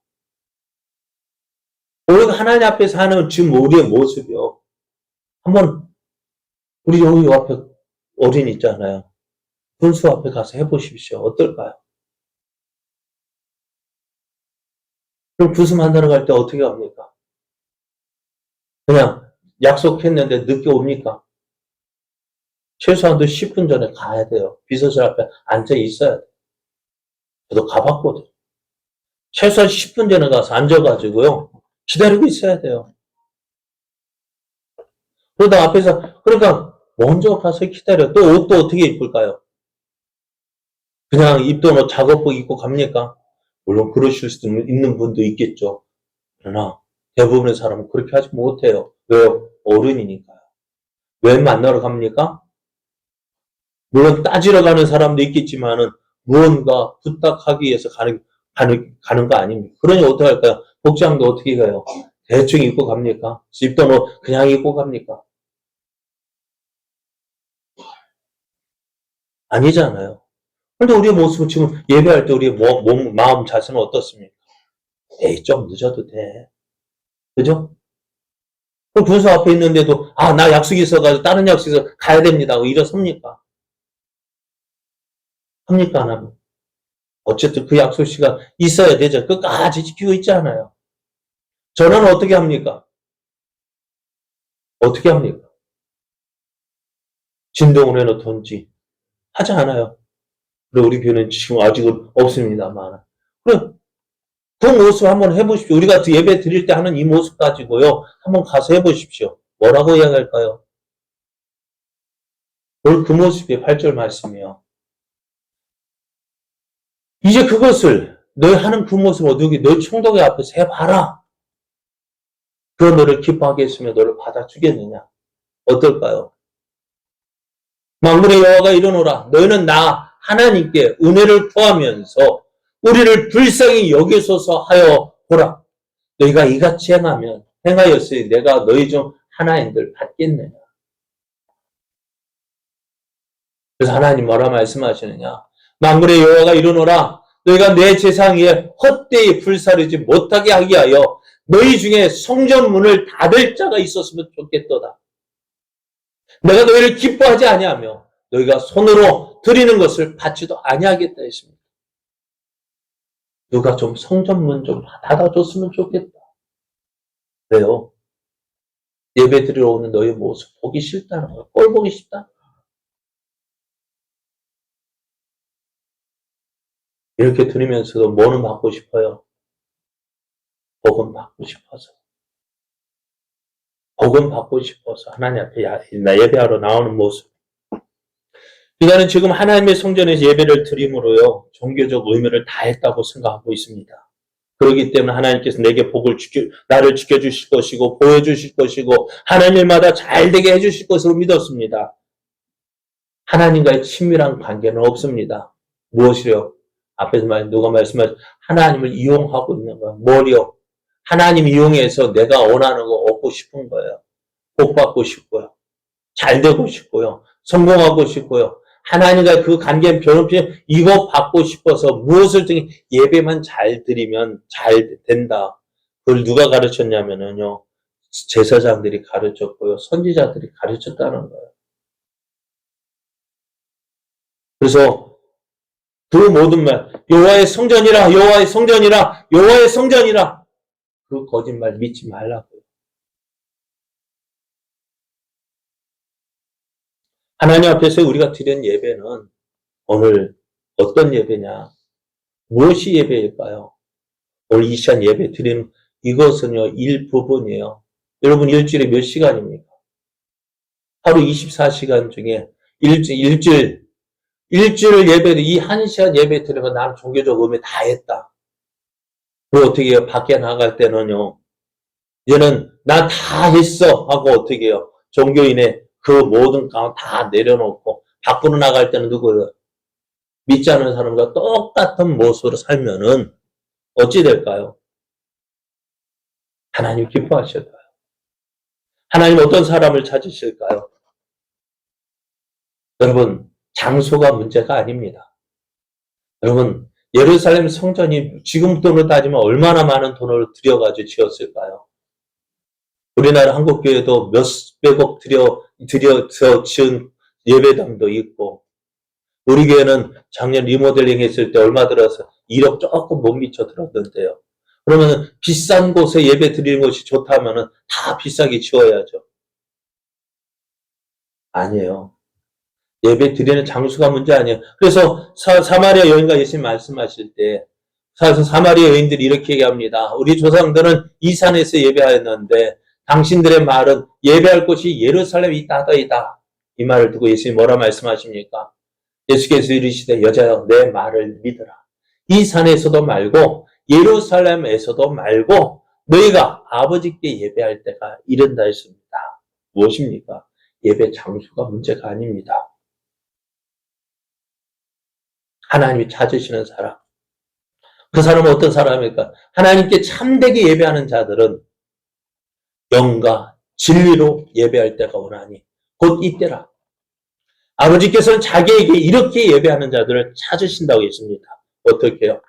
[SPEAKER 1] 우리가 하나님 앞에서 하는 지금 우리의 모습이요. 한번 우리 여기 앞에 어린 있잖아요. 군수 앞에 가서 해보십시오. 어떨까요? 그럼 군수 만나러 갈 때 어떻게 합니까? 그냥 약속했는데 늦게 옵니까? 최소한도 10분 전에 가야 돼요. 비서실 앞에 앉아 있어야 돼요. 저도 가봤거든요. 최소한 10분 전에 가서 앉아가지고요. 기다리고 있어야 돼요. 그러다 앞에서, 그러니까 먼저 가서 기다려. 또 옷도 어떻게 입을까요? 그냥 입던 옷 작업복 입고 갑니까? 물론 그러실 수 있는 분도 있겠죠. 그러나 대부분의 사람은 그렇게 하지 못해요. 왜요? 어른이니까요. 왜 만나러 갑니까? 물론 따지러 가는 사람도 있겠지만은 무언가 부탁하기 위해서 가는 거 아닙니까? 그러니 어떻게 할까요? 복장도 어떻게 가요? 대충 입고 갑니까? 입던 옷 그냥 입고 갑니까? 아니잖아요. 근데 우리의 모습은 지금 예배할 때 우리의 마음 자세는 어떻습니까? 에이, 좀 늦어도 돼. 그죠? 그 군수 앞에 있는데도, 나 약속이 있어가지고 다른 약속이 있어 가야 됩니다. 일어섭니까? 합니까? 안 합니까? 어쨌든 그 약속 시간 있어야 되죠. 끝까지 지키고 있잖아요. 저는 어떻게 합니까? 어떻게 합니까? 진동을 해놓던지 하지 않아요. 그리고 우리 교회는 지금 아직은 없습니다만. 그럼 그 모습 한번 해보십시오. 우리가 예배 드릴 때 하는 이 모습 가지고요. 한번 가서 해보십시오. 뭐라고 이야기할까요? 오늘 그 모습이 8절 말씀이요. 이제 그것을 너희 하는 그 모습을 어떻게 너희 총독의 앞에서 해봐라. 그 너를 기뻐하게 했으며 너를 받아주겠느냐. 어떨까요? 만군의 여호와가 이르노라 너희는 나 하나님께 은혜를 구하면서 우리를 불쌍히 여기소서 하여 보라. 너희가 이같이 행하였으니 내가 너희 중 하나인들 받겠느냐. 그래서 하나님 뭐라 말씀하시느냐. 만군의 여호와가 이르노라 너희가 내 제상 위에 헛되이 불사르지 못하게 하기 위하여 너희 중에 성전문을 닫을 자가 있었으면 좋겠도다. 내가 너희를 기뻐하지 아니하며 너희가 손으로 드리는 것을 받지도 아니하겠다 했습니다. 누가 좀 성전문 좀 닫아줬으면 좋겠다. 왜요? 예배 드리러 오는 너희 모습 보기 싫다는 거야. 꼴 보기 싫다. 이렇게 드리면서도 뭐는 받고 싶어요? 복음 받고 싶어서. 복음 받고 싶어서 하나님 앞에 예배하러 나오는 모습. 이거는 지금 하나님의 성전에서 예배를 드림으로요, 종교적 의미를 다했다고 생각하고 있습니다. 그렇기 때문에 하나님께서 내게 나를 지켜주실 것이고, 보여주실 것이고, 하나님 일마다 잘되게 해주실 것으로 믿었습니다. 하나님과의 친밀한 관계는 없습니다. 무엇이요? 앞에서 누가 말씀하신 하나님을 이용하고 있는 거예요. 뭘요? 하나님 이용해서 내가 원하는 거 얻고 싶은 거예요. 복 받고 싶고요. 잘 되고 싶고요. 성공하고 싶고요. 하나님과 그 관계는 변함없이 이거 받고 싶어서 무엇을 등에 예배만 잘 드리면 잘 된다. 그걸 누가 가르쳤냐면요. 제사장들이 가르쳤고요. 선지자들이 가르쳤다는 거예요. 그래서 그 모든 말, 여호와의 성전이라, 여호와의 성전이라, 여호와의 성전이라, 그 거짓말 믿지 말라고요. 하나님 앞에서 우리가 드린 예배는 오늘 어떤 예배냐? 무엇이 예배일까요? 오늘 이 시간 예배 드리는 이것은요, 일부분이에요. 여러분, 일주일에 몇 시간입니까? 하루 24시간 중에 일주일을 예배도 이 한 시간 예배 드리면 나는 종교적 의미 다 했다. 그리고 어떻게 해요? 밖에 나갈 때는요, 이제는 나 다 했어 하고 어떻게 해요? 종교인의 그 모든 감 다 내려놓고 밖으로 나갈 때는 누구예요? 믿지 않는 사람과 똑같은 모습으로 살면은 어찌 될까요? 하나님 기뻐하실까요? 하나님 어떤 사람을 찾으실까요? 여러분, 장소가 문제가 아닙니다. 여러분, 예루살렘 성전이 지금 돈으로 따지면 얼마나 많은 돈을 들여가지고 지었을까요? 우리나라 한국교회도 몇백억 들여서 지은 예배당도 있고, 우리 교회는 작년 리모델링 했을 때 얼마 들어서 1억 조금 못 미쳐 들었는데요. 그러면 비싼 곳에 예배 드리는 것이 좋다면은 다 비싸게 지어야죠. 아니에요. 예배 드리는 장소가 문제 아니에요. 그래서 사마리아 여인과 예수님 말씀하실 때 사마리아 여인들이 이렇게 얘기합니다. 우리 조상들은 이 산에서 예배하였는데 당신들의 말은 예배할 곳이 예루살렘에 있다 하더이다. 이 말을 듣고 예수님이 뭐라 말씀하십니까? 예수께서 이르시되 여자여 내 말을 믿으라. 이 산에서도 말고 예루살렘에서도 말고 너희가 아버지께 예배할 때가 이른다 했습니다. 무엇입니까? 예배 장소가 문제가 아닙니다. 하나님이 찾으시는 사람. 그 사람은 어떤 사람일까? 하나님께 참되게 예배하는 자들은 영과 진리로 예배할 때가 오나니 곧 이때라. 아버지께서는 자기에게 이렇게 예배하는 자들을 찾으신다고 했습니다. 어떻게 해요?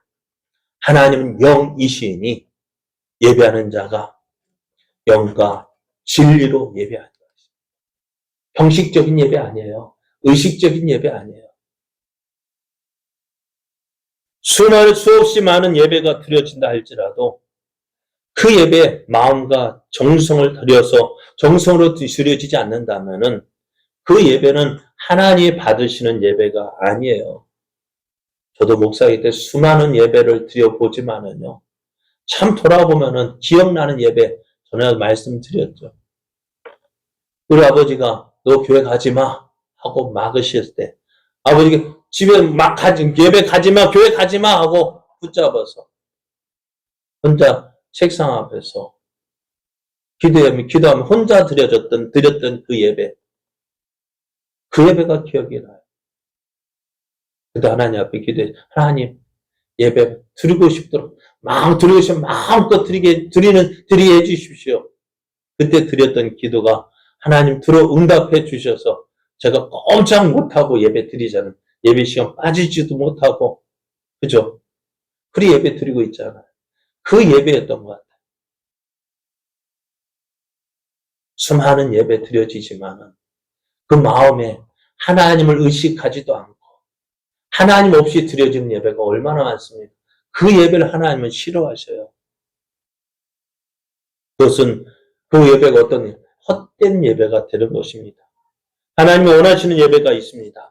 [SPEAKER 1] 하나님은 영이시니 예배하는 자가 영과 진리로 예배하는 것입니다. 형식적인 예배 아니에요. 의식적인 예배 아니에요. 수없이 많은 예배가 드려진다 할지라도 그 예배에 마음과 정성을 들여서 정성으로 드려지지 않는다면은 그 예배는 하나님이 받으시는 예배가 아니에요. 저도 목사일 때 수많은 예배를 드려보지만은요. 참 돌아보면은 기억나는 예배 전에 말씀드렸죠. 우리 아버지가 너 교회 가지 마 하고 막으실 때 아버지가 집에 예배 가지 마, 교회 가지 마 하고 붙잡아서 혼자 책상 앞에서 기도하면 혼자 드렸던 그 예배. 그 예배가 기억이 나요. 그때 하나님 앞에 기도해, 하나님, 예배 드리고 싶도록, 드리고 싶으면 마음껏 드리게 해주십시오. 그때 드렸던 기도가 하나님 응답해 주셔서 제가 꼼짝 못하고 예배 드리자는 예배 시간 빠지지도 못하고, 그죠? 그리 예배 드리고 있잖아요. 그 예배였던 것 같아요. 수많은 예배 드려지지만은 그 마음에 하나님을 의식하지도 않고 하나님 없이 드려지는 예배가 얼마나 많습니까? 그 예배를 하나님은 싫어하셔요. 그것은 그 예배가 어떤 헛된 예배가 되는 것입니다. 하나님이 원하시는 예배가 있습니다.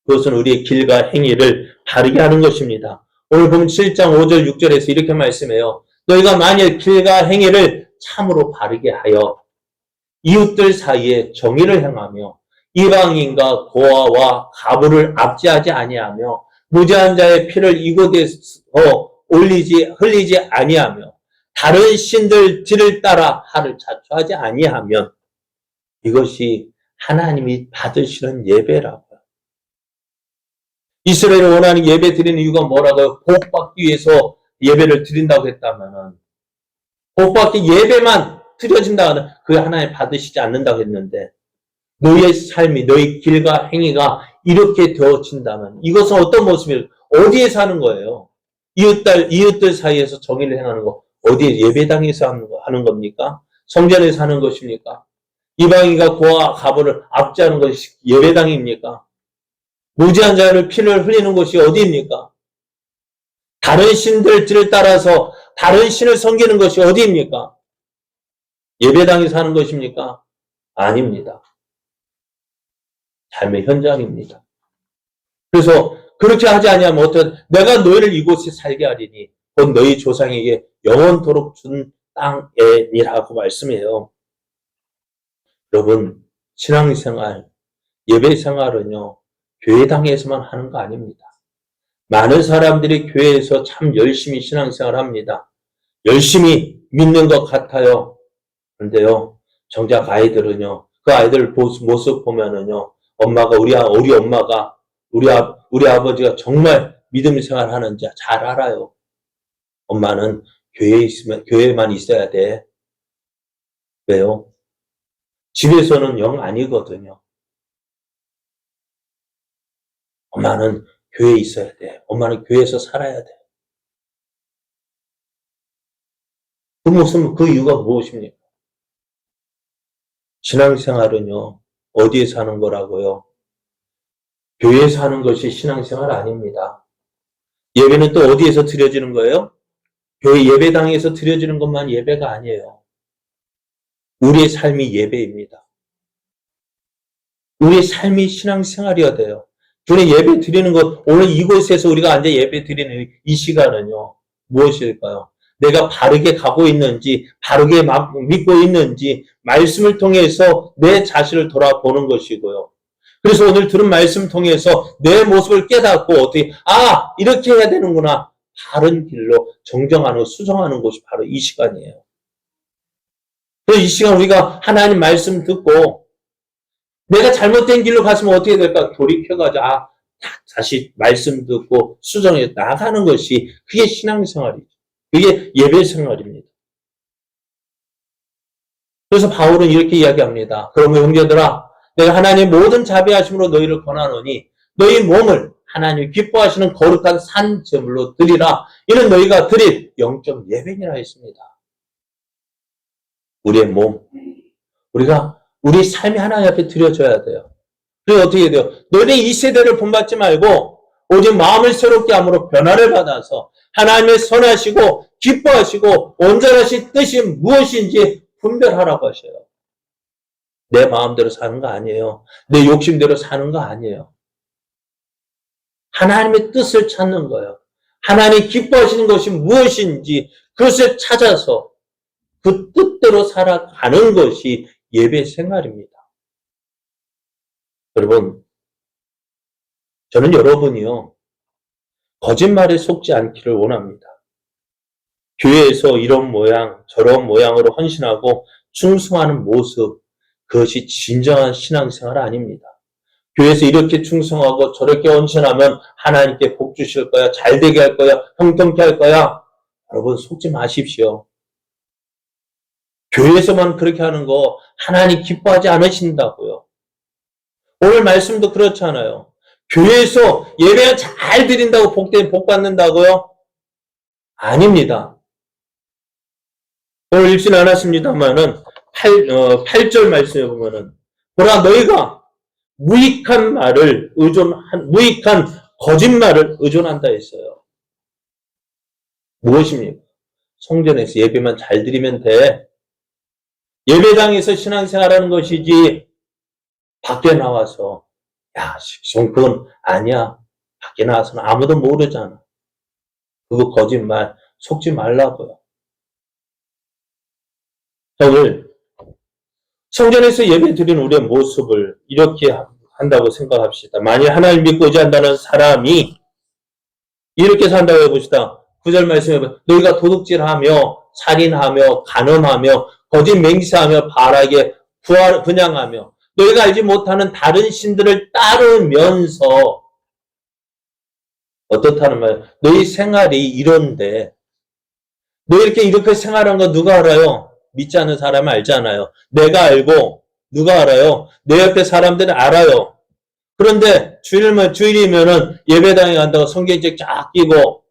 [SPEAKER 1] 그것은 우리의 길과 행위를 바르게 하는 것입니다. 오늘 보면 7장 5절 6절에서 이렇게 말씀해요. 너희가 만일 길과 행위를 참으로 바르게 하여 이웃들 사이에 정의를 행하며 이방인과 고아와 가부를 압제하지 아니하며 무죄한 자의 피를 이곳에서 흘리지 아니하며 다른 신들 뒤를 따라 하를 자초하지 아니하면 이것이 하나님이 받으시는 예배라고요. 이스라엘을 원하는 예배 드리는 이유가 뭐라고요? 복받기 위해서 예배를 드린다고 했다면은 복받기 예배만 드려진다면 그 하나님 받으시지 않는다고 했는데 너희의 삶이 너희 길과 행위가 이렇게 되어진다면 이것은 어떤 모습이에요? 어디에 사는 거예요? 이웃들 사이에서 정의를 행하는 거 어디에 예배당에서 하는 겁니까? 성전에서 하는 것입니까? 이방인과 고아 가부를 압제하는 것이 예배당입니까? 무죄한 자를 피를 흘리는 곳이 어디입니까? 다른 신들을 따라서 다른 신을 섬기는 것이 어디입니까? 예배당에서 하는 것입니까? 아닙니다. 삶의 현장입니다. 그래서 그렇게 하지 아니하면 내가 너희를 이곳에 살게 하리니 곧 너희 조상에게 영원토록 준 땅이라고 말씀해요. 여러분, 신앙생활, 예배생활은요, 교회당에서만 하는 거 아닙니다. 많은 사람들이 교회에서 참 열심히 신앙생활 합니다. 열심히 믿는 것 같아요. 그런데요, 정작 아이들은요, 그 아이들 모습 보면은요, 우리 엄마가, 우리 아버지가 정말 믿음 생활 하는지 잘 알아요. 엄마는 교회만 있어야 돼. 왜요? 집에서는 영 아니거든요. 엄마는 교회에 있어야 돼. 엄마는 교회에서 살아야 돼. 그 이유가 무엇입니까? 신앙생활은요, 어디에 사는 거라고요? 교회에 사는 것이 신앙생활 아닙니다. 예배는 또 어디에서 드려지는 거예요? 교회 예배당에서 드려지는 것만 예배가 아니에요. 우리의 삶이 예배입니다. 우리의 삶이 신앙생활이어야 돼요. 주님 예배 드리는 것, 오늘 이곳에서 우리가 앉아 예배 드리는 이 시간은요, 무엇일까요? 내가 바르게 가고 있는지, 바르게 믿고 있는지, 말씀을 통해서 내 자신을 돌아보는 것이고요. 그래서 오늘 들은 말씀 통해서 내 모습을 깨닫고 이렇게 해야 되는구나. 바른 길로 정정하는, 수정하는 것이 바로 이 시간이에요. 그래서 이 시간 우리가 하나님 말씀 듣고 내가 잘못된 길로 갔으면 어떻게 될까? 돌이켜가지고 다시 말씀 듣고 수정해 나가는 것이 그게 신앙생활이죠. 그게 예배생활입니다. 그래서 바울은 이렇게 이야기합니다. 그러면 형제들아 내가 하나님의 모든 자비하심으로 너희를 권하노니 너희 몸을 하나님이 기뻐하시는 거룩한 산 제물로 드리라. 이는 너희가 드릴 영적 예배니라 했습니다. 우리의 몸, 우리 삶이 하나님 앞에 드려져야 돼요. 그래서 어떻게 돼요? 너희는 이 세대를 본받지 말고 오직 마음을 새롭게 함으로 변화를 받아서 하나님의 선하시고 기뻐하시고 온전하신 뜻이 무엇인지 분별하라고 하셔요. 내 마음대로 사는 거 아니에요. 내 욕심대로 사는 거 아니에요. 하나님의 뜻을 찾는 거예요. 하나님이 기뻐하시는 것이 무엇인지 그것을 찾아서 그 뜻대로 살아가는 것이 예배 생활입니다. 여러분, 저는 여러분이요, 거짓말에 속지 않기를 원합니다. 교회에서 이런 모양, 저런 모양으로 헌신하고 충성하는 모습, 그것이 진정한 신앙생활 아닙니다. 교회에서 이렇게 충성하고 저렇게 헌신하면 하나님께 복 주실 거야, 잘 되게 할 거야, 형통케 할 거야. 여러분, 속지 마십시오. 교회에서만 그렇게 하는 거 하나님 기뻐하지 않으신다고요. 오늘 말씀도 그렇잖아요. 교회에서 예배를 잘 드린다고 복 받는다고요? 아닙니다. 오늘 읽지는 않았습니다만은 8절 말씀에 보면은 보라 너희가 무익한 거짓말을 의존한다 했어요. 무엇입니까? 성전에서 예배만 잘 드리면 돼. 예배당에서 신앙생활하는 것이지 밖에 나와서 그건 아니야. 밖에 나와서는 아무도 모르잖아. 그거 거짓말 속지 말라고요. 오늘 성전에서 예배 드리는 우리의 모습을 이렇게 한다고 생각합시다. 만일 하나님 믿고 의지한다는 사람이 이렇게 산다고 해봅시다. 9절 말씀해 보면 너희가 도둑질하며 살인하며 간음하며 거짓 맹세하며 바라게 분양하며 너희가 알지 못하는 다른 신들을 따르면서 어떻다는 말이에요? 너희 생활이 이런데 너 이렇게 생활한 거 누가 알아요? 믿지 않는 사람은 알잖아요. 내가 알고 누가 알아요? 내 옆에 사람들은 알아요. 그런데 주일이면은 예배당에 간다고 성경책 쫙 끼고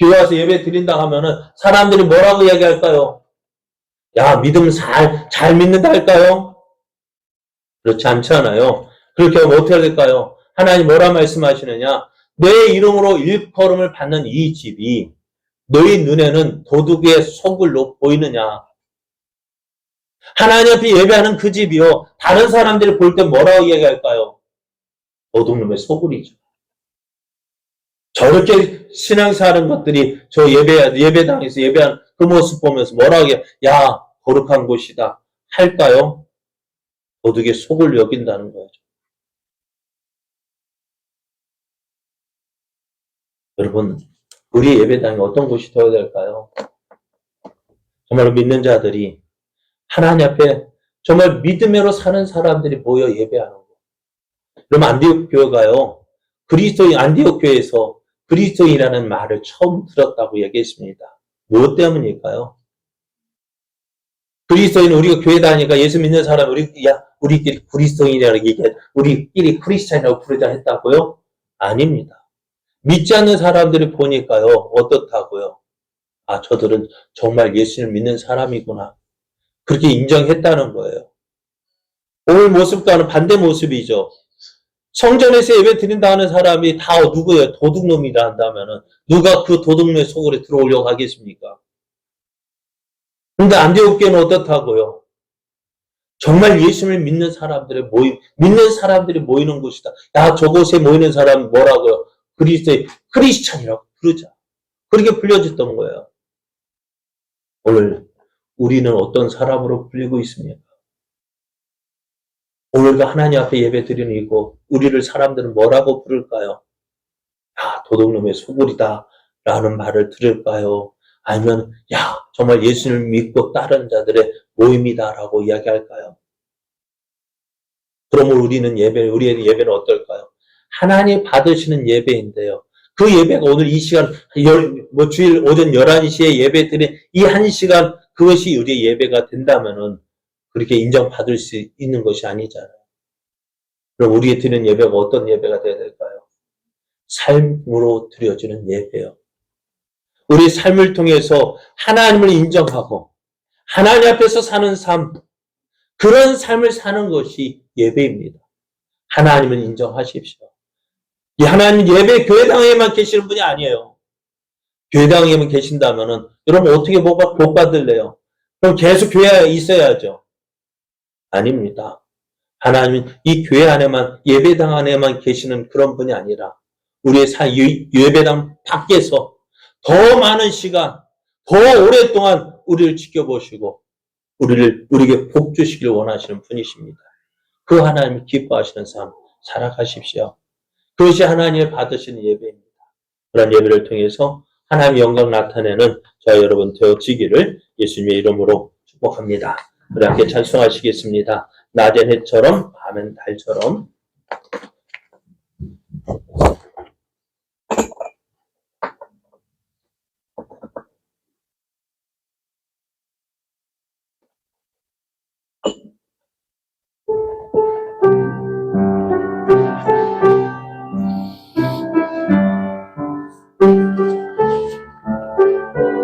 [SPEAKER 1] 교회 와서 예배 드린다 하면은 사람들이 뭐라고 이야기할까요? 야, 믿음 잘 믿는다 할까요? 그렇지 않잖아요. 그렇게 하면 어떻게 될까요? 하나님 뭐라 말씀하시느냐? 내 이름으로 일컬음을 받는 이 집이 너희 눈에는 도둑의 소굴로 보이느냐? 하나님 앞에 예배하는 그 집이요. 다른 사람들이 볼 때 뭐라고 얘기할까요? 도둑놈의 소굴이죠. 저렇게 신앙사하는 것들이 저 예배당에서 예배한 그 모습 보면서 뭐라고 야, 거룩한 곳이다. 할까요? 도둑의 속을 여긴다는 거죠. 여러분, 우리 예배당이 어떤 곳이 되어야 될까요? 정말 믿는 자들이 하나님 앞에 정말 믿음으로 사는 사람들이 모여 예배하는 거. 그럼 안디옥 교회가요. 안디옥 교회에서 그리스도인이라는 말을 처음 들었다고 얘기했습니다. 무엇 때문일까요? 그리스도인 우리가 교회 다니니까 예수 믿는 사람 우리끼리 그리스도인이라고 얘기해 우리끼리 크리스찬이라고 부르자 했다고요? 아닙니다. 믿지 않는 사람들이 보니까요. 어떻다고요? 아, 저들은 정말 예수를 믿는 사람이구나. 그렇게 인정했다는 거예요. 오늘 모습과는 반대 모습이죠. 성전에서 예배 드린다 하는 사람이 다 누구예요? 도둑놈이라 한다면은 누가 그 도둑놈의 속으로 들어오려고 하겠습니까? 그런데 안디옥 교회는 어떻다고요? 정말 예수를 믿는 사람들이 모이는 곳이다. 야, 저곳에 모이는 사람 뭐라고요? 크리스찬이라고 부르자. 그렇게 불려졌던 거예요. 오늘 우리는 어떤 사람으로 불리고 있습니까? 오늘도 하나님 앞에 예배 드리는 이곳, 우리를 사람들은 뭐라고 부를까요? 야, 도둑놈의 소굴이다 라는 말을 들을까요? 아니면 야, 정말 예수를 믿고 따르는 자들의 모임이다라고 이야기할까요? 그러면 우리의 예배는 어떨까요? 하나님 받으시는 예배인데요. 그 예배가 오늘 이 시간, 주일 오전 11시에 예배 드린 이 1시간, 그것이 우리의 예배가 된다면은 그렇게 인정받을 수 있는 것이 아니잖아요. 그럼 우리의 드리는 예배가 어떤 예배가 되어야 될까요? 삶으로 드려지는 예배요. 우리 삶을 통해서 하나님을 인정하고 하나님 앞에서 사는 삶, 그런 삶을 사는 것이 예배입니다. 하나님을 인정하십시오. 이 하나님 예배 교회당에만 계시는 분이 아니에요. 교회당에만 계신다면은 여러분 어떻게 복 받을래요? 그럼 계속 교회에 있어야죠. 아닙니다. 하나님은 이 교회 안에만, 예배당 안에만 계시는 그런 분이 아니라 우리의 예배당 밖에서 더 많은 시간, 더 오랫동안 우리를 지켜보시고 우리에게 복 주시길 원하시는 분이십니다. 그 하나님을 기뻐하시는 삶 살아가십시오. 그것이 하나님을 받으시는 예배입니다. 그런 예배를 통해서 하나님의 영광 나타내는 저와 여러분 되어지기를 예수님의 이름으로 축복합니다. 우리 함께 찬송하시겠습니다. 낮엔 해처럼 밤엔 달처럼.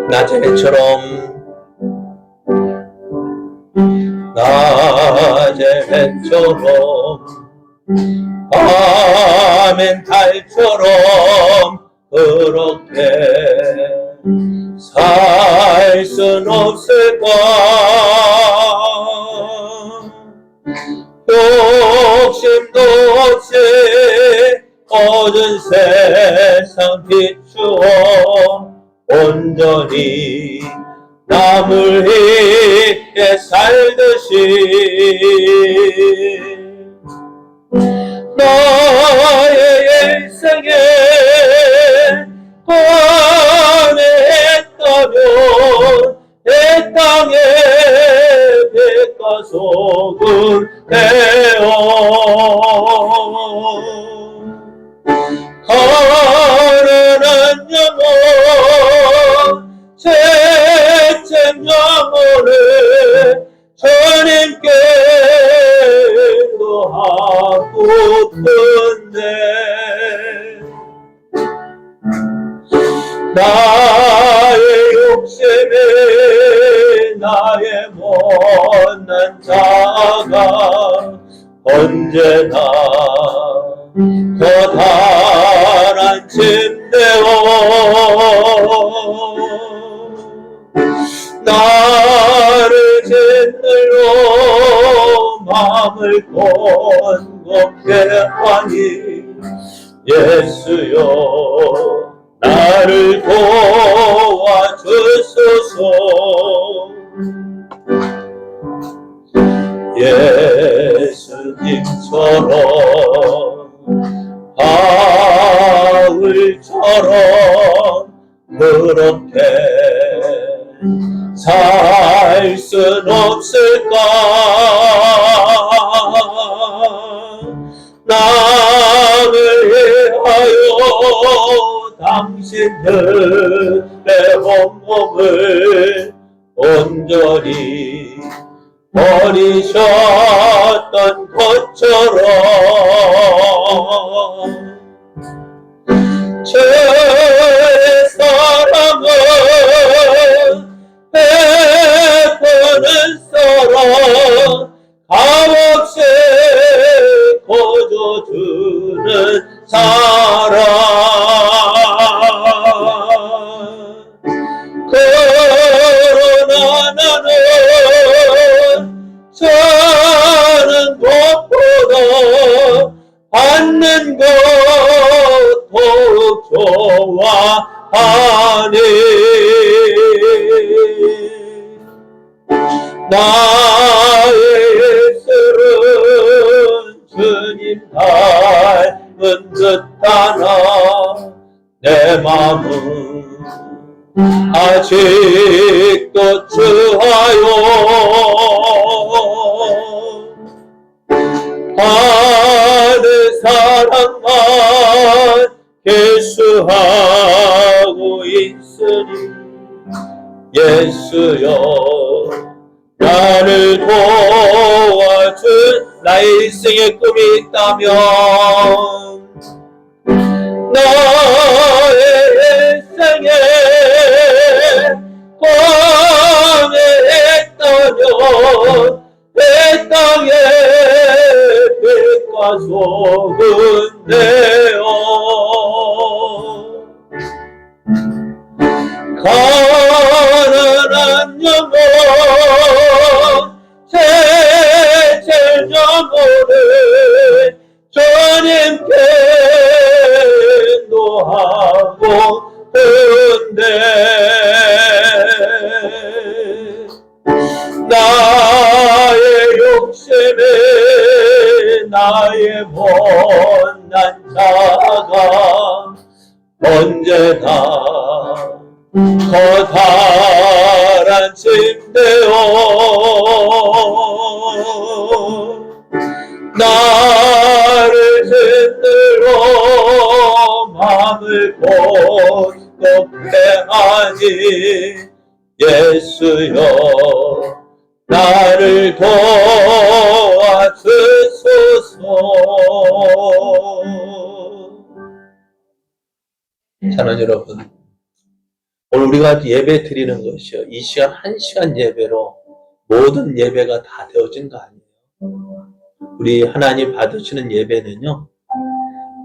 [SPEAKER 1] 낮엔 해처럼 낮엔 해처럼 밤엔 달처럼 그렇게 살 순 없을까. 욕심도 없이 모든 세상 비추어 온전히 남을 위해 살듯이 나의 일생에 관해했다면 내 땅에 빛과 소금 되어 가련한 영혼 죄책 영혼을 주님께 인도하고픈데 나의 욕심에 나의 못난 자가 언제나 커다란 침대어 나를 짓눌러 마음을 곤곡해 하니 예수여 나를 도와주소서 예수님처럼 바울처럼 그렇게 살 순 없을까 나를 위하여 당신들의 온몸을 온전히 버리셨던 것처럼 주의 사랑은 베푸는 사랑 값없이 거저주는 사랑 그러나 나는 주는 것보다 받는 것 더욱 좋아하니 나의 예술은 주님 닮은 듯하나 내 마음은 아직도 주하여 하늘 사랑만 계수하고 있으니 예수여 나를 도와준 나의 일생의 꿈이 있다면 나의 일생에 관해했다면 내 땅에 빛과 소금 되어 가난한 영혼 죄책 영혼을 주님께 인도하고 은데 나의 욕심에 나의 못난 자가 언제나 커다란 침대요 나를 짓들어 마음을 곤곡해 하니 예수여 나를 도와주소서. 사랑하는 여러분, 오늘 우리가 예배 드리는 것이요, 이 시간 1시간 예배로 모든 예배가 다 되어진 거 아니에요. 우리 하나님 받으시는 예배는요,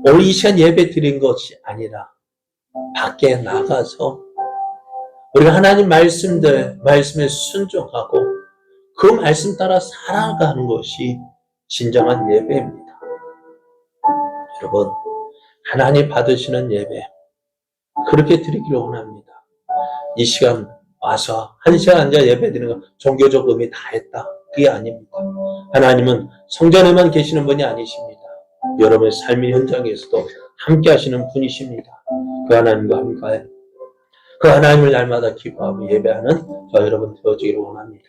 [SPEAKER 1] 오늘 이 시간 예배 드린 것이 아니라 밖에 나가서 우리가 하나님 말씀에 순종하고 그 말씀 따라 살아가는 것이 진정한 예배입니다. 여러분, 하나님 받으시는 예배 그렇게 드리기를 원합니다. 이 시간 와서 1시간 앉아 예배 드리는 건 종교적 의미 다 했다. 그게 아닙니다. 하나님은 성전에만 계시는 분이 아니십니다. 여러분의 삶의 현장에서도 함께 하시는 분이십니다. 그 하나님과 함께 그 하나님을 날마다 기뻐하며 예배하는 저 여러분 되어지기를 원합니다.